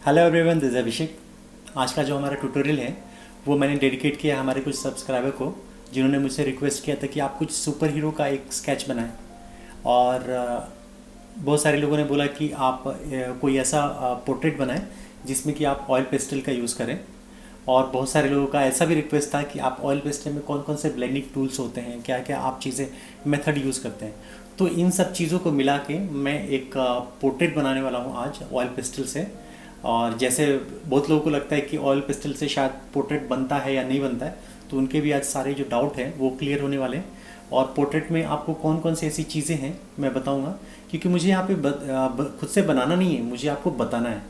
Hello everyone, this is अभिषेक। आज का जो हमारा ट्यूटोरियल है वो मैंने डेडिकेट किया हमारे कुछ सब्सक्राइबर को, जिन्होंने मुझसे रिक्वेस्ट किया था कि आप कुछ सुपर हीरो का एक स्केच बनाएं। और बहुत सारे लोगों ने बोला कि आप कोई ऐसा पोर्ट्रेट बनाएं जिसमें कि आप ऑयल पेस्टल का यूज़ करें। और बहुत सारे लोगों का ऐसा भी रिक्वेस्ट था कि आप ऑयल पेस्टल में कौन कौन से ब्लेंडिंग टूल्स होते हैं, क्या क्या आप चीज़ें मेथड यूज़ करते हैं। तो इन सब चीज़ों को मिला के मैं एक पोर्ट्रेट बनाने वाला हूँ आज ऑयल पेस्टल से। और जैसे बहुत लोगों को लगता है कि ऑयल पेस्टल से शायद पोर्ट्रेट बनता है या नहीं बनता है, तो उनके भी आज सारे जो डाउट हैं वो क्लियर होने वाले हैं। और पोर्ट्रेट में आपको कौन कौन सी ऐसी चीज़ें हैं मैं बताऊंगा, क्योंकि मुझे यहाँ पे खुद से बनाना नहीं है, मुझे आपको बताना है।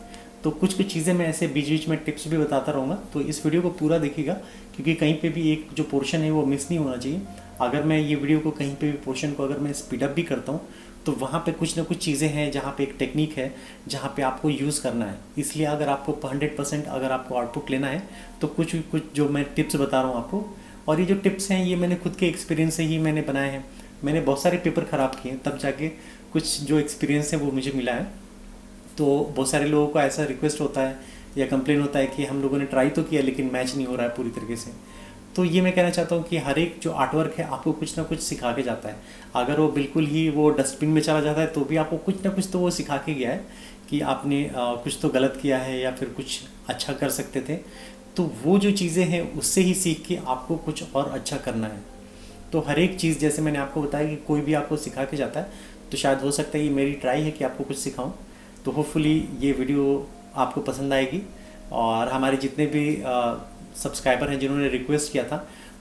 तो कुछ कुछ चीज़ें मैं ऐसे बीच बीच में टिप्स भी बताता रहूँगा, तो इस वीडियो को पूरा देखिएगा, क्योंकि कहीं पे भी एक जो पोर्शन है वो मिस नहीं होना चाहिए। अगर मैं ये वीडियो को कहीं पे भी पोर्शन को अगर मैं स्पीड अप भी करता हूँ तो वहाँ पे कुछ ना कुछ चीज़ें हैं जहाँ पे एक टेक्निक है जहाँ पे आपको यूज़ करना है। इसलिए अगर आपको 100% अगर आपको आउटपुट लेना है तो कुछ कुछ जो मैं टिप्स बता रहा हूँ आपको, और ये जो टिप्स हैं ये मैंने खुद के एक्सपीरियंस से ही मैंने बनाए हैं। मैंने बहुत सारे पेपर ख़राब किए तब जाके कुछ जो एक्सपीरियंस है वो मुझे मिला है। तो बहुत सारे लोगों का ऐसा रिक्वेस्ट होता है या कंप्लेन होता है कि हम लोगों ने ट्राई तो किया लेकिन मैच नहीं हो रहा है पूरी तरीके से। तो ये मैं कहना चाहता हूँ कि हर एक जो आर्टवर्क है आपको कुछ ना कुछ सिखा के जाता है। अगर वो बिल्कुल ही वो डस्टबिन में चला जाता है तो भी आपको कुछ ना कुछ तो वो सिखा के गया है कि आपने कुछ तो गलत किया है या फिर कुछ अच्छा कर सकते थे। तो वो जो चीज़ें हैं उससे ही सीख के आपको कुछ और अच्छा करना है। तो हर एक चीज़ जैसे मैंने आपको बताया कि कोई भी आपको सिखा के जाता है, तो शायद हो सकता है ये मेरी ट्राई है कि आपको कुछ सिखाऊं। तो होपफुली ये वीडियो आपको पसंद आएगी। और हमारे जितने भी सब्सक्राइबर हैं जिन्होंने रिक्वेस्ट किया था,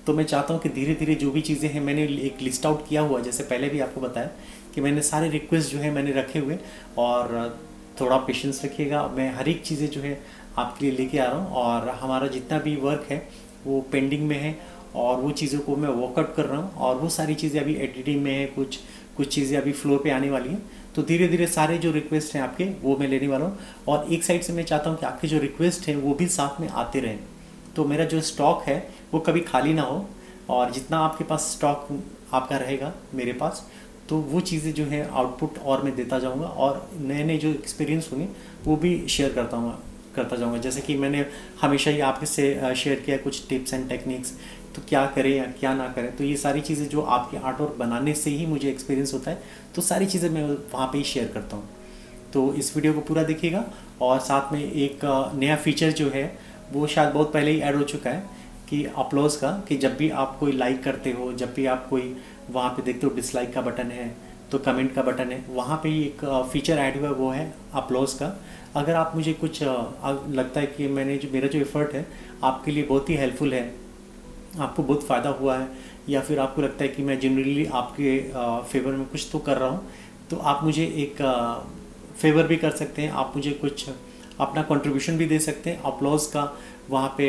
तो मैं चाहता हूँ कि धीरे धीरे जो भी चीज़ें हैं मैंने एक लिस्ट आउट किया हुआ, जैसे पहले भी आपको बताया कि मैंने सारे रिक्वेस्ट जो है मैंने रखे हुए। और थोड़ा पेशेंस रखिएगा, मैं हर एक चीज़ें जो है आपके लिए लेके आ रहा हूँ। और हमारा जितना भी वर्क है वो पेंडिंग में है और वो चीज़ों को मैं वर्कआउट कर रहा हूँ, और वो सारी चीज़ें अभी एडिटिंग में है, कुछ कुछ चीज़ें अभी फ्लोर पे आने वाली हैं। तो धीरे धीरे सारे जो रिक्वेस्ट हैं आपके वो मैं लेने वाला हूँ। और एक साइड से मैं चाहता हूँ कि आपके जो रिक्वेस्ट हैं वो भी साथ में आते रहें, तो मेरा जो स्टॉक है वो कभी खाली ना हो। और जितना आपके पास स्टॉक आपका रहेगा मेरे पास, तो वो चीज़ें जो है आउटपुट और मैं देता जाऊँगा, और नए नए जो एक्सपीरियंस होंगे वो भी शेयर करता जाऊँगा। जैसे कि मैंने हमेशा ही आपके से शेयर किया कुछ टिप्स एंड टेक्निक्स, तो क्या करें या क्या ना करें। तो ये सारी चीज़ें जो आपके आर्ट वर्क बनाने से ही मुझे एक्सपीरियंस होता है, तो सारी चीज़ें मैं वहाँ पे ही शेयर करता हूँ। तो इस वीडियो को पूरा देखिएगा। और साथ में एक नया फीचर जो है वो शायद बहुत पहले ही ऐड हो चुका है कि अपलोज का, कि जब भी आप कोई लाइक करते हो, जब भी आप कोई वहाँ पे देखते हो डिसलाइक का बटन है, तो कमेंट का बटन है, वहाँ पे ही एक फीचर ऐड हुआ है, वो है अपलोज का। अगर आप मुझे कुछ लगता है कि मैंने जो मेरा जो एफर्ट है आपके लिए बहुत ही हेल्पफुल है, आपको बहुत फ़ायदा हुआ है, या फिर आपको लगता है कि मैं जनरली आपके फेवर में कुछ तो कर रहा हूँ, तो आप मुझे एक फेवर भी कर सकते हैं। आप मुझे कुछ अपना कंट्रीब्यूशन भी दे सकते हैं। अपलॉज का वहाँ पे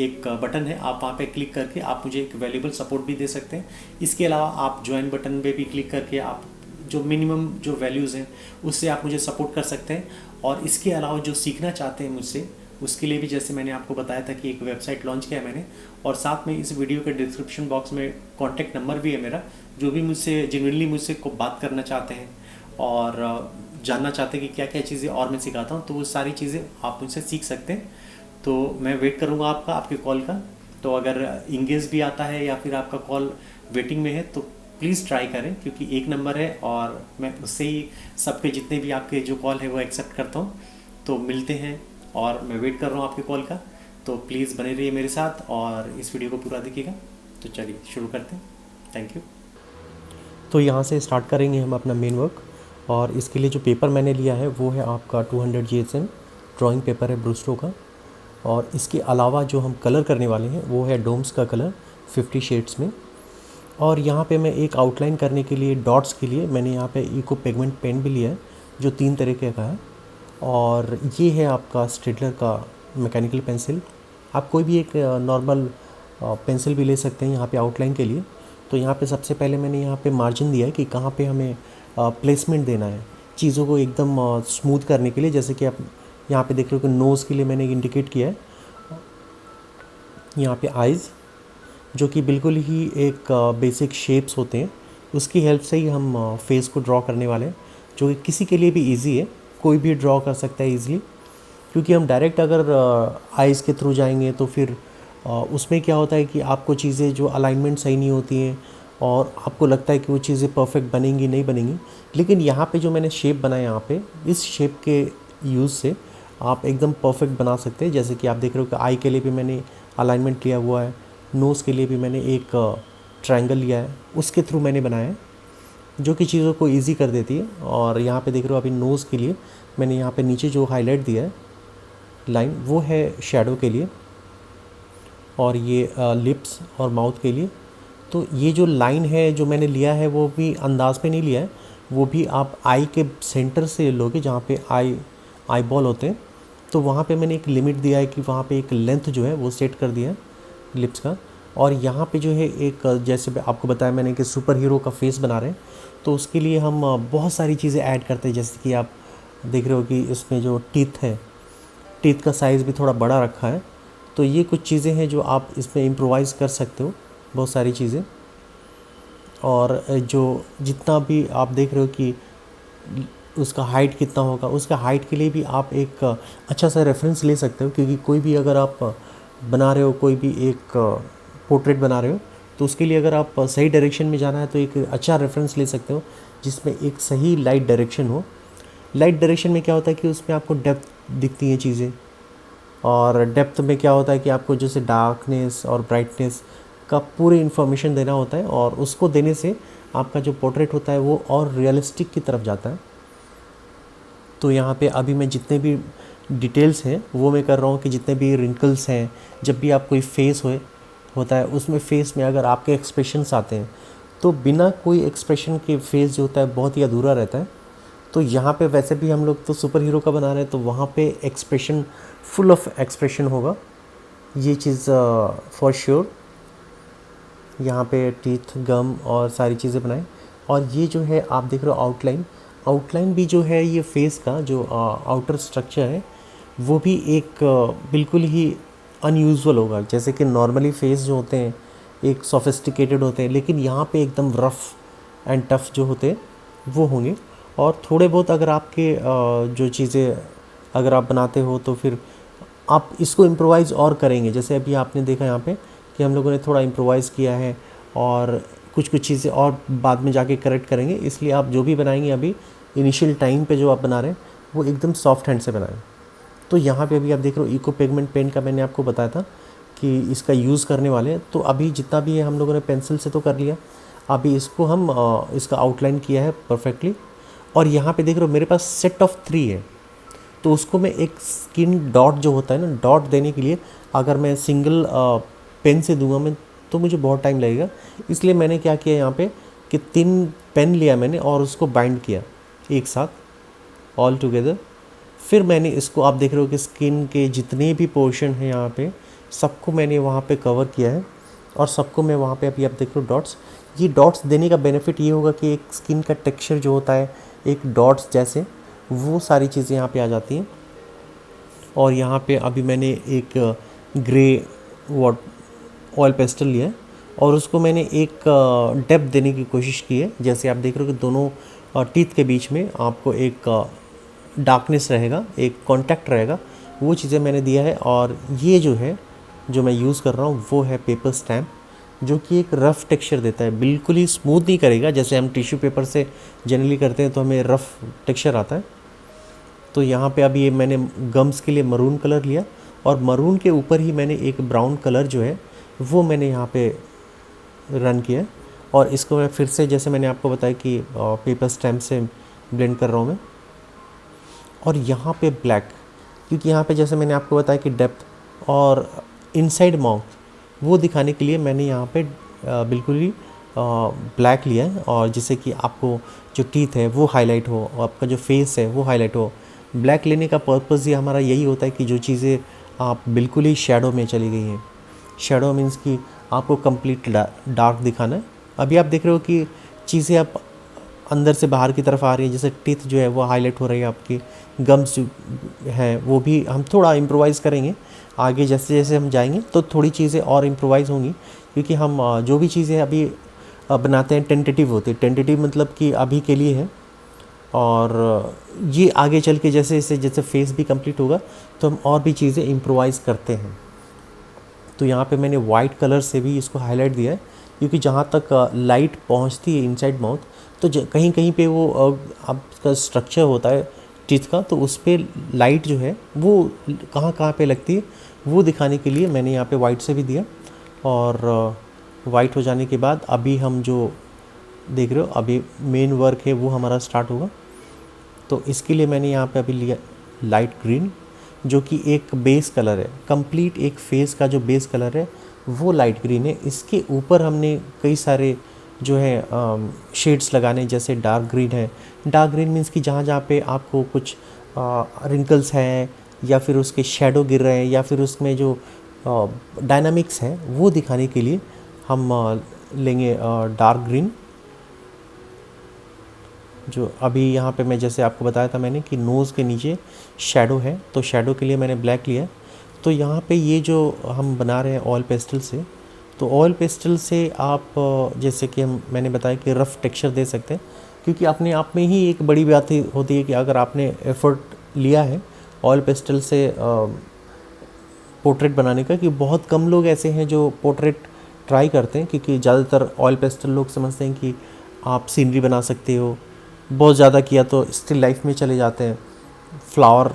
एक बटन है, आप वहाँ पे क्लिक करके आप मुझे एक वैल्यूबल सपोर्ट भी दे सकते हैं। इसके अलावा आप ज्वाइन बटन पे भी क्लिक करके आप जो मिनिमम जो वैल्यूज़ हैं उससे आप मुझे सपोर्ट कर सकते हैं। और इसके अलावा जो सीखना चाहते हैं मुझसे, उसके लिए भी जैसे मैंने आपको बताया था कि एक वेबसाइट लॉन्च किया है मैंने, और साथ में इस वीडियो के डिस्क्रिप्शन बॉक्स में कॉन्टैक्ट नंबर भी है मेरा। जो भी मुझसे जेन्युइनली मुझसे को बात करना चाहते हैं और जानना चाहते हैं कि क्या क्या चीज़ें और मैं सिखाता हूँ, तो वो सारी चीज़ें आप मुझसे सीख सकते हैं। तो मैं वेट करूँगा आपके कॉल का। तो अगर इंगेज भी आता है या फिर आपका कॉल वेटिंग में है तो प्लीज़ ट्राई करें, क्योंकि एक नंबर है और मैं उससे ही सबके जितने भी आपके जो कॉल है वो एक्सेप्ट करता हूँ। तो मिलते हैं, और मैं वेट कर रहा हूँ आपके कॉल का। तो प्लीज़ बने रहिए मेरे साथ और इस वीडियो को पूरा देखिएगा। तो चलिए शुरू करते हैं। Thank you. तो यहाँ से स्टार्ट करेंगे हम अपना मेन वर्क। और इसके लिए जो पेपर मैंने लिया है वो है आपका 200 GSM ड्राइंग पेपर है ब्रूस्टो का। और इसके अलावा जो हम कलर करने वाले हैं वो है डोम्स का कलर 50 शेड्स में। और यहाँ पे मैं एक आउटलाइन करने के लिए डॉट्स के लिए मैंने यहाँ पे इको पिगमेंट पेन भी लिया है जो 3 तरीके का है। और ये है आपका स्टेडलर का मैकेनिकल पेंसिल। आप कोई भी एक नॉर्मल पेंसिल भी ले सकते हैं यहाँ पे आउटलाइन के लिए। तो यहाँ पे सबसे पहले मैंने यहाँ पे मार्जिन दिया है कि कहाँ पे हमें प्लेसमेंट देना है चीज़ों को एकदम स्मूथ करने के लिए। जैसे कि आप यहाँ पे देख रहे हो कि नोज़ के लिए मैंने इंडिकेट किया है यहाँ पे आइज़, जो कि बिल्कुल ही एक बेसिक शेप्स होते हैं, उसकी हेल्प से ही हम फेस को ड्रॉ करने वाले हैं, जो कि किसी के लिए भी इजी है, कोई भी ड्रॉ कर सकता है ईज़िली। क्योंकि हम डायरेक्ट अगर आइज़ के थ्रू जाएंगे तो फिर उसमें क्या होता है कि आपको चीज़ें जो अलाइनमेंट सही नहीं होती हैं और आपको लगता है कि वो चीज़ें परफेक्ट बनेंगी नहीं बनेंगी। लेकिन यहाँ पे जो मैंने शेप बनाया यहाँ पे, इस शेप के यूज़ से आप एकदम परफेक्ट बना सकते हैं। जैसे कि आप देख रहे हो कि आई के लिए भी मैंने अलाइनमेंट लिया हुआ है, नोज़ के लिए भी मैंने एक ट्रायंगल लिया है, उसके थ्रू मैंने बनाया है, जो कि चीज़ों को ईजी कर देती है। और यहाँ पे देख रहे हो अभी नोज़ के लिए मैंने यहाँ पे नीचे जो हाईलाइट दिया है लाइन, वो है शेडो के लिए, और ये लिप्स और माउथ के लिए। तो ये जो लाइन है जो मैंने लिया है वो भी अंदाज पे नहीं लिया है, वो भी आप आई के सेंटर से लोगे, जहाँ पे आई बॉल होते हैं, तो वहाँ पे मैंने एक लिमिट दिया है कि वहाँ पे एक लेंथ जो है वो सेट कर दिया है लिप्स का। और यहाँ पे जो है एक, जैसे आपको बताया मैंने कि सुपर हीरो का फेस बना रहे हैं, तो उसके लिए हम बहुत सारी चीज़ें ऐड करते हैं। जैसे कि आप देख रहे हो कि इसमें जो टीथ है, टीथ का साइज़ भी थोड़ा बड़ा रखा है। तो ये कुछ चीज़ें हैं जो आप इसमें इम्प्रोवाइज़ कर सकते हो, बहुत सारी चीज़ें। और जो जितना भी आप देख रहे हो कि उसका हाइट कितना होगा, उसका हाइट के लिए भी आप एक अच्छा सा रेफरेंस ले सकते हो। क्योंकि कोई भी अगर आप बना रहे हो, कोई भी एक पोर्ट्रेट बना रहे हो, तो उसके लिए अगर आप सही डायरेक्शन में जाना है तो एक अच्छा रेफरेंस ले सकते हो जिसमें एक सही लाइट डायरेक्शन हो। लाइट डायरेक्शन में क्या होता है कि उसमें आपको डेप्थ दिखती हैं चीज़ें, और डेप्थ में क्या होता है कि आपको जैसे डार्कनेस और ब्राइटनेस का पूरी इन्फॉर्मेशन देना होता है, और उसको देने से आपका जो पोर्ट्रेट होता है वो और रियलिस्टिक की तरफ जाता है। तो यहाँ पे अभी मैं जितने भी डिटेल्स हैं वो मैं कर रहा हूँ कि जितने भी रिंकल्स हैं, जब भी आप कोई फेस होता है, उसमें फेस में अगर आपके एक्सप्रेशंस आते हैं, तो बिना कोई एक्सप्रेशन के फेस जो होता है बहुत ही अधूरा रहता है। तो यहाँ पे वैसे भी हम लोग तो सुपर हीरो का बना रहे हैं, तो वहाँ पे एक्सप्रेशन, फुल ऑफ एक्सप्रेशन होगा, ये चीज़ फॉर श्योर। यहाँ पे टीथ, गम और सारी चीज़ें बनाएं। और ये जो है आप देख रहे हो आउटलाइन भी जो है ये फेस का जो आउटर स्ट्रक्चर है वो भी एक बिल्कुल ही अनयूजुअल होगा। जैसे कि नॉर्मली फेस जो होते हैं एक सोफिस्टिकेटेड होते हैं, लेकिन यहाँ पे एकदम रफ़ एंड टफ जो होते हैं वो होंगे। और थोड़े बहुत अगर आपके जो चीज़ें अगर आप बनाते हो तो फिर आप इसको इम्प्रोवाइज़ और करेंगे। जैसे अभी आपने देखा यहाँ पे कि हम लोगों ने थोड़ा इम्प्रोवाइज़ किया है, और कुछ चीज़ें और बाद में जाके करेक्ट करेंगे। इसलिए आप जो भी बनाएंगे अभी इनिशियल टाइम पे जो आप बना रहे हैं वो एकदम सॉफ्ट हैंड से बनाएं। तो यहाँ पे अभी आप देख रहे हो इको पिगमेंट पेन का मैंने आपको बताया था कि इसका यूज़ करने वाले हैं। तो अभी जितना भी है हम लोगों ने पेंसिल से तो कर लिया, अभी इसको हम इसका आउटलाइन किया है परफेक्टली। और यहाँ पे देख रहे हो मेरे पास सेट ऑफ 3 है, तो उसको मैं एक स्किन डॉट जो होता है ना, डॉट देने के लिए अगर मैं सिंगल पेन से दूंगा मैं तो मुझे बहुत टाइम लगेगा। इसलिए मैंने क्या किया यहाँ पे कि 3 पेन लिया मैंने और उसको बाइंड किया एक साथ ऑल टुगेदर। फिर मैंने इसको आप देख रहे हो कि स्किन के जितने भी पोर्शन हैं यहाँ पे सबको मैंने वहाँ पे कवर किया है, और सबको मैं वहाँ पे अभी आप देख रहे हो डॉट्स। ये डॉट्स देने का बेनिफिट ये होगा कि एक स्किन का टेक्सचर जो होता है एक डॉट्स जैसे, वो सारी चीज़ें यहाँ पे आ जाती हैं। और यहाँ पे अभी मैंने एक ग्रे ऑयल पेस्टल लिया है और उसको मैंने एक डेप्थ देने की कोशिश की है। जैसे आप देख रहे हो कि दोनों टीथ के बीच में आपको एक डार्कनेस रहेगा, एक कॉन्टैक्ट रहेगा, वो चीज़ें मैंने दिया है। और ये जो है जो मैं यूज़ कर रहा हूँ वो है पेपर स्टैम्प, जो कि एक रफ़ टेक्सचर देता है, बिल्कुल ही स्मूथ नहीं करेगा। जैसे हम टिश्यू पेपर से जनरली करते हैं तो हमें रफ़ टेक्सचर आता है। तो यहाँ पे अभी ये मैंने गम्स के लिए मरून कलर लिया, और मरून के ऊपर ही मैंने एक ब्राउन कलर जो है वो मैंने यहाँ पे रन किया। और इसको मैं फिर से जैसे मैंने आपको बताया कि पेपर स्टैम्प से ब्लेंड कर रहा हूँ मैं। और यहाँ पे ब्लैक, क्योंकि यहाँ पे जैसे मैंने आपको बताया कि डेप्थ और इनसाइड माउथ वो दिखाने के लिए मैंने यहाँ पे बिल्कुल ही ब्लैक लिया है, और जिससे कि आपको जो टीथ है वो हाईलाइट हो और आपका जो फेस है वो हाईलाइट हो। ब्लैक लेने का पर्पज़ ये हमारा यही होता है कि जो चीज़ें आप बिल्कुल ही शैडो में चली गई हैं, शैडो मीन्स कि आपको कंप्लीट डार्क दिखाना है। अभी आप देख रहे हो कि चीज़ें आप अंदर से बाहर की तरफ आ रही है, जैसे टीथ जो है वो हाईलाइट हो रही है, आपकी गम्स जो हैं वो भी हम थोड़ा इम्प्रोवाइज़ करेंगे आगे। जैसे जैसे हम जाएंगे तो थोड़ी चीज़ें और इम्प्रोवाइज़ होंगी, क्योंकि हम जो भी चीज़ें अभी बनाते हैं टेंटेटिव होती है। टेंटेटिव मतलब कि अभी के लिए है, और ये आगे चल के जैसे जैसे फेस भी कंप्लीट होगा तो हम और भी चीज़ें इम्प्रोवाइज़ करते हैं। तो यहाँ पे मैंने वाइट कलर से भी इसको हाईलाइट दिया है, क्योंकि जहाँ तक लाइट पहुँचती है इनसाइड माउथ, तो कहीं कहीं पे वो आपका स्ट्रक्चर होता है टीथ का, तो उस पर लाइट जो है वो कहाँ कहाँ पे लगती है वो दिखाने के लिए मैंने यहाँ पे वाइट से भी दिया। और वाइट हो जाने के बाद अभी हम जो देख रहे हो अभी मेन वर्क है वो हमारा स्टार्ट होगा। तो इसके लिए मैंने यहाँ पे अभी लिया लाइट ग्रीन, जो कि एक बेस कलर है, कंप्लीट एक फेस का जो बेस कलर है वो लाइट ग्रीन है। इसके ऊपर हमने कई सारे जो है शेड्स लगाने, जैसे डार्क ग्रीन है। डार्क ग्रीन मीन्स कि जहाँ जहाँ पे आपको कुछ रिंकल्स हैं या फिर उसके शेडो गिर रहे हैं या फिर उसमें जो डायनामिक्स है वो दिखाने के लिए हम लेंगे डार्क ग्रीन। जो अभी यहाँ पे मैं जैसे आपको बताया था मैंने कि नोज़ के नीचे शैडो है, तो शैडो के लिए मैंने ब्लैक लिया। तो यहाँ पे ये जो हम बना रहे हैं ऑयल पेस्टल से, तो ऑयल पेस्टल से आप जैसे कि मैंने बताया कि रफ़ टेक्सचर दे सकते हैं, क्योंकि अपने आप में ही एक बड़ी बात होती है कि अगर आपने एफ़र्ट लिया है ऑयल पेस्टल से पोर्ट्रेट बनाने का, कि बहुत कम लोग ऐसे हैं जो पोर्ट्रेट ट्राई करते हैं, क्योंकि ज़्यादातर ऑयल पेस्टल लोग समझते हैं कि आप सीनरी बना सकते हो, बहुत ज़्यादा किया तो स्टिल लाइफ में चले जाते हैं, फ्लावर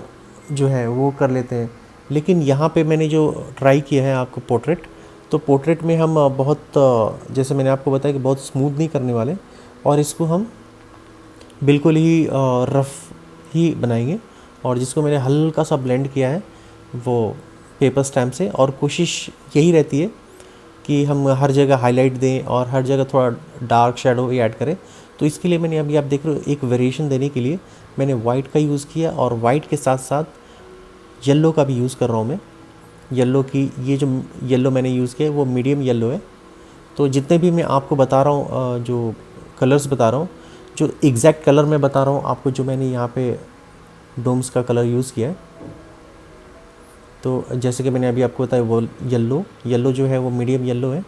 जो है वो कर लेते हैं। लेकिन यहाँ पे मैंने जो ट्राई किया है आपको पोर्ट्रेट, तो पोर्ट्रेट में हम बहुत जैसे मैंने आपको बताया कि बहुत स्मूथ नहीं करने वाले, और इसको हम बिल्कुल ही रफ़ ही बनाएंगे। और जिसको मैंने हल्का सा ब्लेंड किया है वो पेपर स्टैम्प से, और कोशिश यही रहती है कि हम हर जगह हाईलाइट दें और हर जगह थोड़ा डार्क शेडो भी ऐड करें। तो इसके लिए मैंने अभी आप देख रहे हो एक वेरिएशन देने के लिए मैंने वाइट का यूज़ किया, और वाइट के साथ साथ येलो का भी यूज़ कर रहा हूँ मैं। येलो की ये जो येलो मैंने यूज़ किया है वो मीडियम येलो है। तो जितने भी मैं आपको बता रहा हूँ जो कलर्स बता रहा हूँ, जो एग्जैक्ट कलर मैं बता रहा हूँ आपको, जो मैंने यहाँ पे डोम्स का कलर यूज़ किया है, तो जैसे कि मैंने अभी आपको बताया वो येलो जो है वो मीडियम येलो है।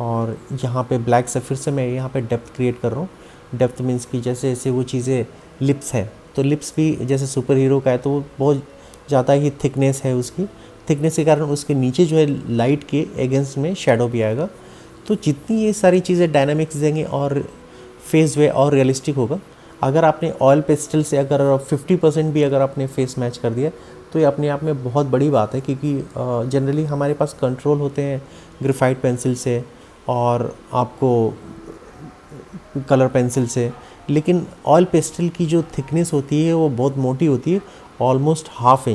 और यहाँ पे ब्लैक से फिर से मैं यहाँ पे डेप्थ क्रिएट कर रहा हूँ। डेप्थ मीन्स कि जैसे जैसे वो चीज़ें लिप्स है, तो लिप्स भी जैसे सुपर हीरो का है तो वो बहुत ज़्यादा ही थिकनेस है, उसकी थिकनेस के कारण उसके नीचे जो है लाइट के अगेंस्ट में शेडो भी आएगा। तो जितनी ये सारी चीज़ें डायनामिक्स देंगे और फेस वे और रियलिस्टिक होगा। अगर आपने ऑयल पेस्टल से अगर 50% भी अगर आपने फेस मैच कर दिया तो ये अपने आप में बहुत बड़ी बात है, क्योंकि जनरली हमारे पास कंट्रोल होते हैं ग्रेफाइट पेंसिल से और आपको कलर पेंसिल से, लेकिन ऑयल पेस्टल की जो थिकनेस होती है वो बहुत मोटी होती है, ऑलमोस्ट हाफ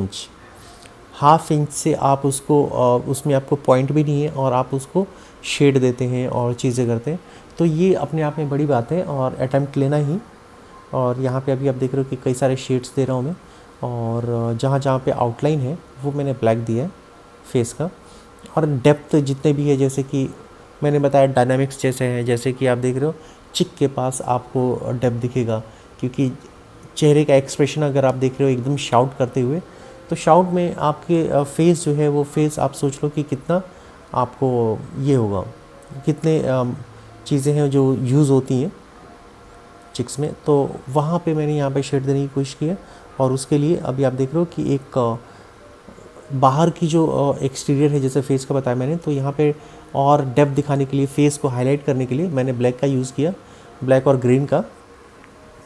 इंच से आप उसको उसमें आपको पॉइंट भी नहीं है और आप उसको शेड देते हैं और चीज़ें करते हैं। तो ये अपने आप में बड़ी बात है और अटैम्प्ट लेना ही। और यहाँ पे अभी आप देख रहे हो कि कई सारे शेड्स दे रहा हूँ मैं, और जहाँ जहाँ पे आउटलाइन है वो मैंने ब्लैक दिया है फेस का। और डेप्थ जितने भी है, जैसे कि मैंने बताया डायनामिक्स जैसे हैं, जैसे कि आप देख रहे हो चिक के पास आपको डेप्थ दिखेगा, क्योंकि चेहरे का एक्सप्रेशन अगर आप देख रहे हो एकदम शाउट करते हुए, तो शाउट में आपके फेस जो है वो फेस आप सोच लो कि कितना आपको ये होगा, कितने चीज़ें हैं जो यूज़ होती हैं चिक्स में। तो वहाँ पे मैंने यहाँ पे शेड देने की कोशिश की है। और उसके लिए अभी आप देख रहे हो कि एक बाहर की जो एक्सटीरियर है, जैसे फेस का बताया मैंने, तो यहाँ पे और डेप्थ दिखाने के लिए, फेस को हाईलाइट करने के लिए मैंने ब्लैक का यूज़ किया, ब्लैक और ग्रीन का।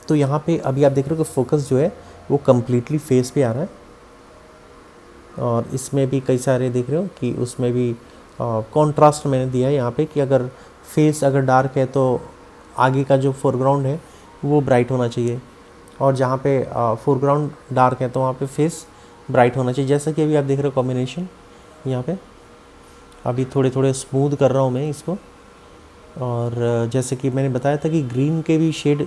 तो यहाँ पे अभी आप देख रहे हो कि फोकस जो है वो कम्प्लीटली फेस पे आ रहा है। और इसमें भी कई सारे देख रहे हो कि उसमें भी कॉन्ट्रास्ट मैंने दिया है यहाँ पे, कि अगर फेस अगर डार्क है तो आगे का जो फोरग्राउंड है वो ब्राइट होना चाहिए, और जहाँ पे फोरग्राउंड डार्क है तो वहाँ पे फेस ब्राइट होना चाहिए। जैसा कि अभी आप देख रहे हो कॉम्बिनेशन यहाँ पे अभी थोड़े थोड़े स्मूथ कर रहा हूँ मैं इसको। और जैसे कि मैंने बताया था कि ग्रीन के भी शेड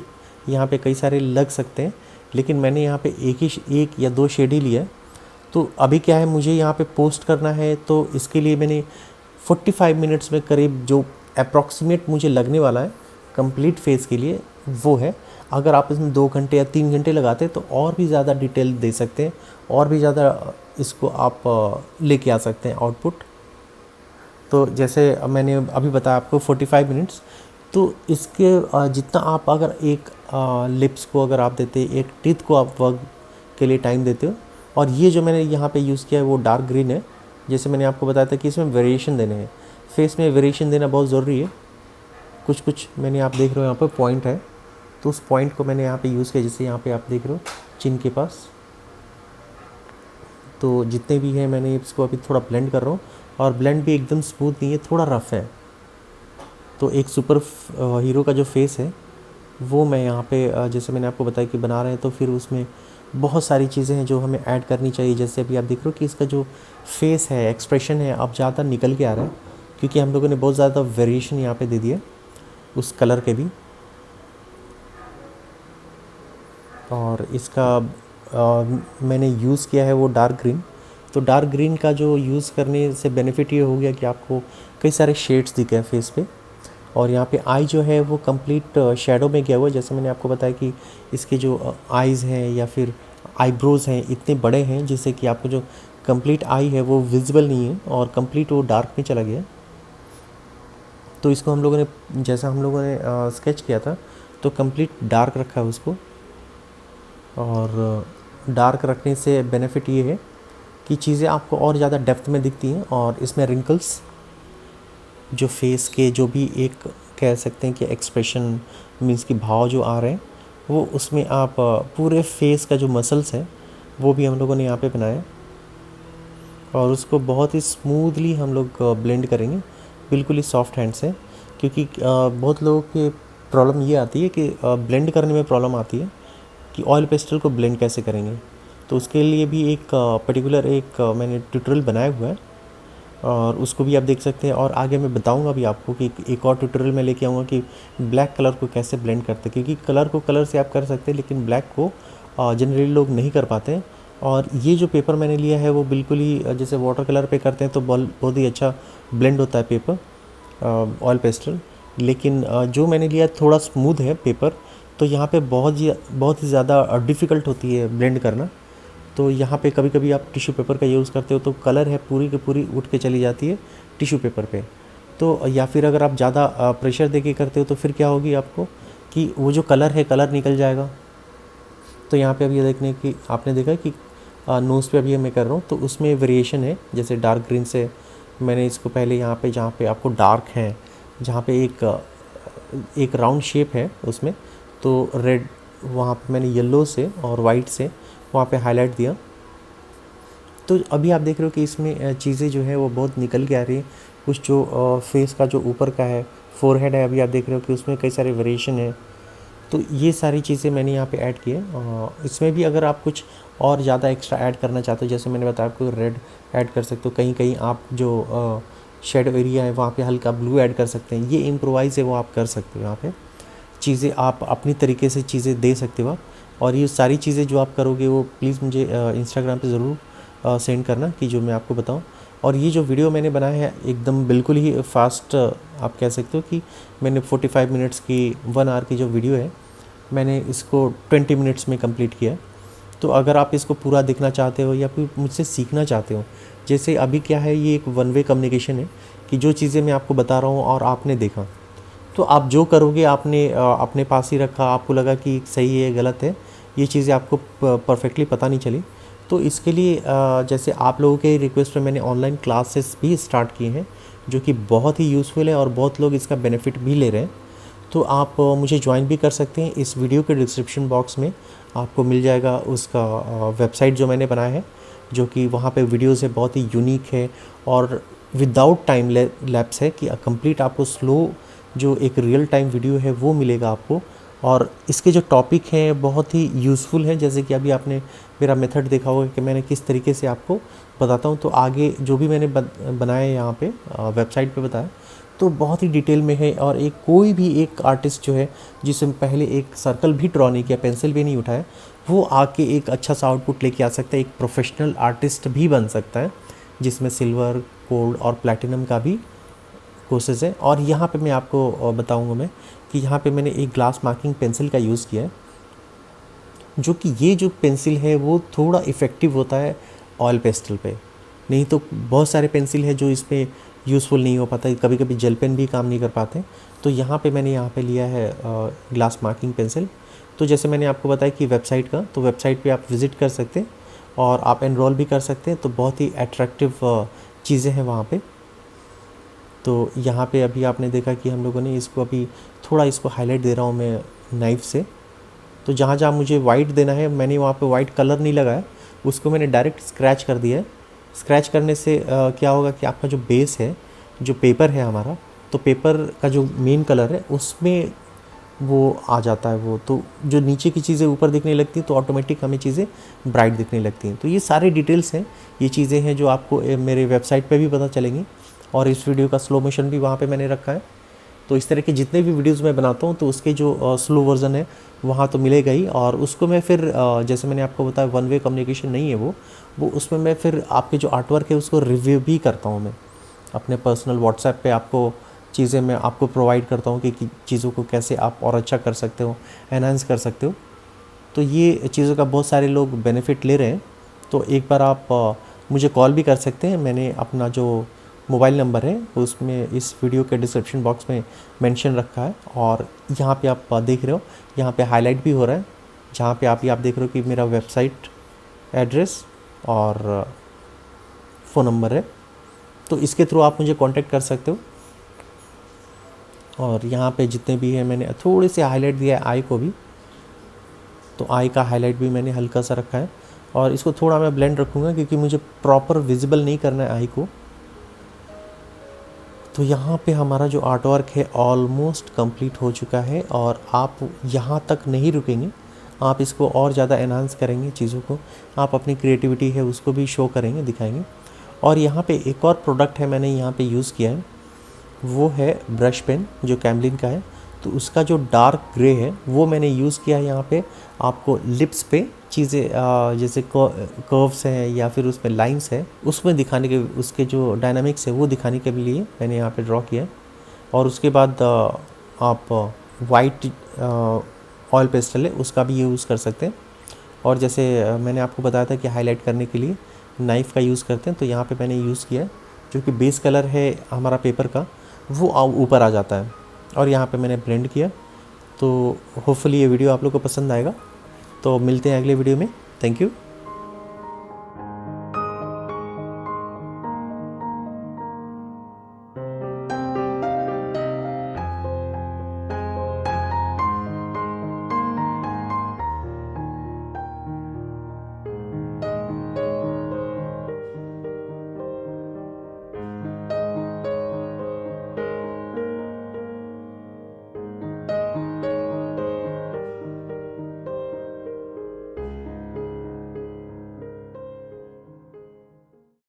यहाँ पे कई सारे लग सकते हैं, लेकिन मैंने यहाँ पे एक या दो शेड ही लिया है। तो अभी क्या है, मुझे यहाँ पे पोस्ट करना है, तो इसके लिए मैंने 45 मिनट्स में करीब जो अप्रॉक्सीमेट मुझे लगने वाला है कंप्लीट फेस के लिए वो है। अगर आप इसमें 2 घंटे या 3 घंटे लगाते हैं तो और भी ज़्यादा डिटेल दे सकते हैं, और भी ज़्यादा इसको आप लेके आ सकते हैं आउटपुट। तो जैसे मैंने अभी बताया आपको 45 मिनट्स, तो इसके जितना आप अगर एक लिप्स को अगर आप देते, एक टीथ को आप वर्क के लिए टाइम देते हो, और ये जो मैंने यहाँ पे यूज़ किया है वो डार्क ग्रीन है। जैसे मैंने आपको बताया था कि इसमें वेरिएशन देने हैं, फेस में वेरिएशन देना बहुत ज़रूरी है। कुछ कुछ मैंने आप देख रहे हो यहाँ पे पॉइंट है, तो उस पॉइंट को मैंने यहाँ पे यूज़ किया। जैसे यहाँ पे आप देख रहे हो चिन के पास, तो जितने भी हैं मैंने इसको अभी थोड़ा ब्लेंड कर रहा हूँ, और ब्लेंड भी एकदम स्मूथ नहीं है, थोड़ा रफ़ है। तो एक सुपर हीरो का जो फेस है वो मैं यहाँ पे जैसे मैंने आपको बताया कि बना रहे हैं, तो फिर उसमें बहुत सारी चीज़ें हैं जो हमें ऐड करनी चाहिए। जैसे अभी आप देख रहे हो कि इसका जो फेस है, एक्सप्रेशन है, अब ज़्यादा निकल के आ रहा है, क्योंकि हम लोगों ने बहुत ज़्यादा वेरिएशन यहाँ पे दे दिया उस कलर के भी। और इसका मैंने यूज़ किया है वो डार्क ग्रीन। तो डार्क ग्रीन का जो यूज़ करने से बेनिफिट ये हो गया कि आपको कई सारे शेड्स दिखे हैं फेस पे। और यहाँ पे आई जो है वो कंप्लीट शेडो में गया हुआ है। जैसे मैंने आपको बताया कि इसके जो आईज़ हैं या फिर आईब्रोज़ हैं इतने बड़े हैं जिससे कि आपको जो कंप्लीट आई है वो विजिबल नहीं है, और कंप्लीट वो डार्क में चला गया। तो इसको हम लोगों ने, जैसा हम लोगों ने स्केच किया था, तो कंप्लीट डार्क रखा है उसको। और डार्क रखने से बेनिफिट ये है कि चीज़ें आपको और ज़्यादा डेप्थ में दिखती हैं, और इसमें रिंकल्स जो फेस के जो भी एक कह सकते हैं कि एक्सप्रेशन मीन्स कि भाव जो आ रहे हैं, वो उसमें आप पूरे फेस का जो मसल्स है वो भी हम लोगों ने यहाँ पे बनाया, और उसको बहुत ही स्मूथली हम लोग ब्लेंड करेंगे, बिल्कुल ही सॉफ्ट हैंड से। क्योंकि बहुत लोगों की प्रॉब्लम ये आती है कि ब्लेंड करने में प्रॉब्लम आती है कि ऑयल पेस्टल को ब्लेंड कैसे करेंगे। तो उसके लिए भी एक पर्टिकुलर एक मैंने ट्यूटोरियल बनाया हुआ है, और उसको भी आप देख सकते हैं। और आगे मैं बताऊंगा भी आपको कि एक और ट्यूटोरियल मैं लेके आऊँगा कि ब्लैक कलर को कैसे ब्लेंड करते हैं, क्योंकि कलर को कलर से आप कर सकते हैं लेकिन ब्लैक को जनरली लोग नहीं कर पाते हैं। और ये जो पेपर मैंने लिया है वो बिल्कुल ही जैसे वाटर कलर पे करते हैं तो बहुत ही अच्छा ब्लेंड होता है पेपर ऑयल पेस्टल। लेकिन जो मैंने लिया थोड़ा स्मूथ है पेपर, तो यहाँ पे बहुत ही ज़्यादा डिफ़िकल्ट होती है ब्लेंड करना। तो यहाँ पे कभी कभी आप टिश्यू पेपर का यूज़ करते हो तो कलर है पूरी की पूरी उठ के चली जाती है टिश्यू पेपर पे। तो या फिर अगर आप ज़्यादा प्रेशर दे के करते हो तो फिर क्या होगी आपको कि वो जो कलर है कलर निकल जाएगा। तो यहाँ पे अभी देखने की आपने देखा कि नोज़ पे अभी मैं कर रहा हूँ, तो उसमें वेरिएशन है। जैसे डार्क ग्रीन से मैंने इसको पहले यहाँ पे जहाँ पे आपको डार्क है, जहाँ पे एक राउंड शेप है उसमें, तो रेड वहाँ पे मैंने येलो से और वाइट से वहाँ पे हाईलाइट दिया। तो अभी आप देख रहे हो कि इसमें चीज़ें जो है वो बहुत निकल के आ रही है। कुछ जो फेस का जो ऊपर का है, फोरहेड है, अभी आप देख रहे हो कि उसमें कई सारे वेरिएशन है। तो ये सारी चीज़ें मैंने यहाँ पे ऐड की है। इसमें भी अगर आप कुछ और ज़्यादा एक्स्ट्रा ऐड करना चाहते हो, जैसे मैंने बताया आपको रेड ऐड कर सकते हो, कहीं कहीं आप जो शेडो एरिया है वहाँ पे हल्का ब्लू ऐड कर सकते हैं। ये इम्प्रोवाइज़ है वो आप कर सकते हो। यहाँ पे चीज़ें आप अपनी तरीके से चीज़ें दे सकते हो आप। और ये सारी चीज़ें जो आप करोगे वो प्लीज़ मुझे इंस्टाग्राम पे ज़रूर सेंड करना कि जो मैं आपको बताऊं। और ये जो वीडियो मैंने बनाया है एकदम बिल्कुल ही फास्ट आप कह सकते हो कि मैंने 45 मिनट्स की 1 आवर की जो वीडियो है मैंने इसको 20 मिनट्स में कंप्लीट किया। तो अगर आप इसको पूरा देखना चाहते हो या फिर मुझसे सीखना चाहते हो, जैसे अभी क्या है ये एक वन वे कम्युनिकेशन है कि जो चीज़ें मैं आपको बता रहा हूँ और आपने देखा, तो आप जो करोगे आपने अपने पास ही रखा, आपको लगा कि सही है गलत है, ये चीज़ें आपको परफेक्टली पता नहीं चली। तो इसके लिए जैसे आप लोगों के रिक्वेस्ट पे मैंने ऑनलाइन क्लासेस भी स्टार्ट किए हैं जो कि बहुत ही यूज़फुल है और बहुत लोग इसका बेनिफिट भी ले रहे हैं। तो आप मुझे ज्वाइन भी कर सकते हैं। इस वीडियो के डिस्क्रिप्शन बॉक्स में आपको मिल जाएगा उसका वेबसाइट जो मैंने बनाया है, जो कि वहाँ पे वीडियोज़ है बहुत ही यूनिक है और विदाउट टाइम लैप्स है कि कंप्लीट आपको स्लो जो एक रियल टाइम वीडियो है वो मिलेगा आपको। और इसके जो टॉपिक हैं बहुत ही यूज़फुल है, जैसे कि अभी आपने मेरा मेथड देखा होगा कि मैंने किस तरीके से आपको बताता हूँ। तो आगे जो भी मैंने बनाया यहाँ पे वेबसाइट पे बताया तो बहुत ही डिटेल में है। और एक कोई भी एक आर्टिस्ट जो है जिसने पहले एक सर्कल भी ड्रॉ नहीं किया, पेंसिल भी नहीं उठाया, वो आके एक अच्छा सा आउटपुट लेके आ सकता है, एक प्रोफेशनल आर्टिस्ट भी बन सकता है, जिसमें सिल्वर, गोल्ड और प्लैटिनम का भी कोर्सेज़ है। और यहाँ पे मैं आपको बताऊँगा मैं कि यहाँ पे मैंने एक ग्लास मार्किंग पेंसिल का यूज़ किया है, जो कि ये जो पेंसिल है वो थोड़ा इफ़ेक्टिव होता है ऑयल पेस्टल पे। नहीं तो बहुत सारे पेंसिल है जो इसमें यूज़फुल नहीं हो पाता, कभी कभी जेल पेन भी काम नहीं कर पाते। तो यहाँ पे मैंने यहाँ पे लिया है ग्लास मार्किंग पेंसिल। तो जैसे मैंने आपको बताया कि वेबसाइट का, तो वेबसाइट पे आप विज़िट कर सकते हैं और आप एनरोल भी कर सकते हैं। तो बहुत ही अट्रैक्टिव चीज़ें हैं वहाँ पे। तो यहाँ पे अभी आपने देखा कि हम लोगों ने इसको अभी थोड़ा इसको हाईलाइट दे रहा हूँ मैं नाइफ़ से। तो जहाँ जहाँ मुझे वाइट देना है मैंने वहाँ पे वाइट कलर नहीं लगाया, उसको मैंने डायरेक्ट स्क्रैच कर दिया है। स्क्रैच करने से क्या होगा कि आपका जो बेस है, जो पेपर है हमारा, तो पेपर का जो मेन कलर है उसमें वो आ जाता है। वो तो जो नीचे की चीज़ें ऊपर दिखने लगती हैं तो ऑटोमेटिक हमें चीज़ें ब्राइट दिखने लगती हैं। तो ये सारी डिटेल्स हैं, ये चीज़ें हैं जो आपको मेरे वेबसाइट पे भी पता चलेंगी, और इस वीडियो का स्लो मोशन भी वहाँ पे मैंने रखा है। तो इस तरह के जितने भी वीडियोस मैं बनाता हूँ तो उसके जो स्लो वर्जन है वहाँ तो मिलेगा ही, और उसको मैं फिर जैसे मैंने आपको बताया वन वे कम्युनिकेशन नहीं है वो उसमें मैं फिर आपके जो आर्टवर्क है उसको रिव्यू भी करता हूँ मैं अपने पर्सनल व्हाट्सएप पे। आपको चीज़ें मैं आपको प्रोवाइड करता हूँ कि चीज़ों को कैसे आप और अच्छा कर सकते हो, एनहांस कर सकते हो। तो ये चीज़ों का बहुत सारे लोग बेनिफिट ले रहे हैं। तो एक बार आप मुझे कॉल भी कर सकते हैं। मैंने अपना जो मोबाइल नंबर है उसमें इस वीडियो के डिस्क्रिप्शन बॉक्स में मेंशन रखा है, और यहाँ पे आप देख रहे हो, यहाँ पे हाईलाइट भी हो रहा है, जहाँ पे आप देख रहे हो कि मेरा वेबसाइट एड्रेस और फ़ोन नंबर है। तो इसके थ्रू आप मुझे कांटेक्ट कर सकते हो। और यहाँ पे जितने भी हैं मैंने थोड़े से हाईलाइट दिया है आई को भी, तो आई का हाईलाइट भी मैंने हल्का सा रखा है, और इसको थोड़ा मैं ब्लेंड रखूँगा क्योंकि मुझे प्रॉपर विजिबल नहीं करना है आई को। तो यहाँ पे हमारा जो आर्ट वर्क है ऑलमोस्ट कंप्लीट हो चुका है, और आप यहाँ तक नहीं रुकेंगे, आप इसको और ज़्यादा एनहांस करेंगे चीज़ों को, आप अपनी क्रिएटिविटी है उसको भी शो करेंगे, दिखाएंगे। और यहाँ पे एक और प्रोडक्ट है मैंने यहाँ पे यूज़ किया है, वो है ब्रश पेन जो कैमलिन का है। तो उसका जो डार्क ग्रे है वो मैंने यूज़ किया है यहाँ पे आपको लिप्स पे चीज़ें जैसे कर्व्स हैं या फिर उसमें लाइंस है उसमें दिखाने के, उसके जो डायनामिक्स है वो दिखाने के लिए मैंने यहाँ पे ड्रॉ किया है। और उसके बाद आप वाइट ऑयल पेस्टल है उसका भी यूज़ कर सकते हैं। और जैसे मैंने आपको बताया था कि हाईलाइट करने के लिए नाइफ़ का यूज़ करते हैं, तो यहाँ पे मैंने यूज़ किया है, जो कि बेस कलर है हमारा पेपर का वो ऊपर आ जाता है, और यहाँ पे मैंने ब्लेंड किया। तो होपफुली ये वीडियो आप लोग को पसंद आएगा। तो मिलते हैं अगले वीडियो में। Thank you.